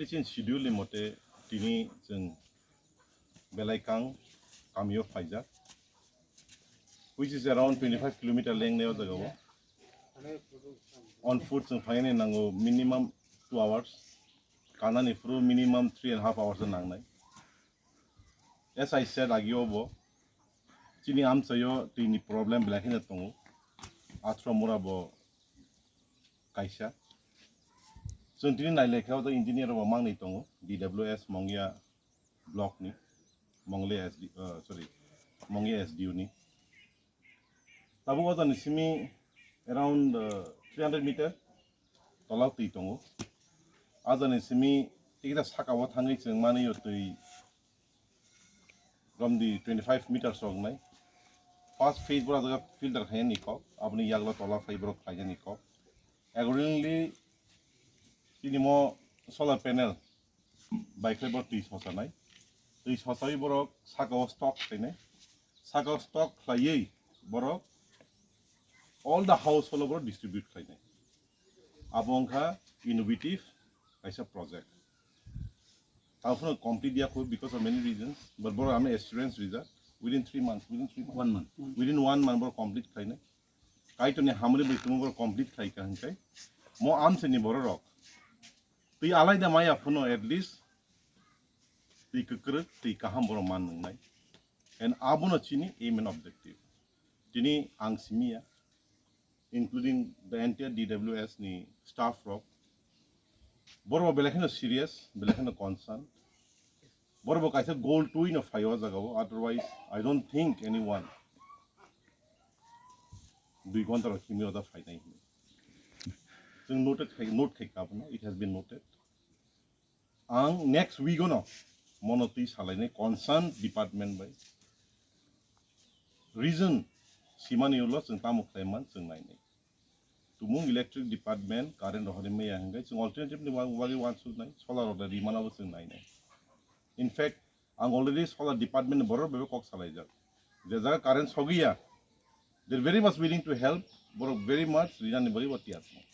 Actually, schedule ni mote tini jeng Belaikang Kamyo Faizak, which is around 25 km length neo jagawo. On foot jeng fine nango minimum 2 hours, kana ni fru minimum 3.5 hours nangnai. As I said agiobo, chini am sayo tini problem belakin atongo, atra murabo kaisa. So tini naile kau to engineer wa mang ni tongo DWS Mongia block ni Mongle SD Mongia SDU ni. Tabu ko to nisimi around 300 meter tolak ti tongo. Ada nisimi tikita sakawa thangi cheng mani yo tui from the 25 meters song nai. First phase bora jaga filter khayan ni ko apni yagla tolak fiber khayan ni ko. Accordingly ini mo solar panel bike level 30 hosa nai 30 hosa borok sakaw stock tene sakaw stock khlai borok all the household borok distribute khlai nai abongkha innovative kaisa project after complete dia ko because of many reasons but borok ame assurance result within 1 month within 1 month borok complete khlai nai kai to ne hamle bitum borok complete khlai ka hankai mo am se ni borok Ti alai da maya puno at least ti kekrut ti kaham boro man nai and abuno chini aim and objective chini ang simia including the entire DWS ni staff rock boro belakhin serious belakhin concern boro kaisa goal to in a fayo jagao otherwise I don't think anyone we want to kimi oda fai nai note it has been noted. Ang next week no monoti salai concerned department by reason simani ulo sing tamu claimant sing nai nei. Tumung electric department current rohari me yang sing alternative ni wagi wants to nai solar order di mana sing nai nei. In fact, ang already solar department boror bebe kok salai jak. Jaga current sogiya. They're very much willing to help, borok very much rijan ni bari wati asmo.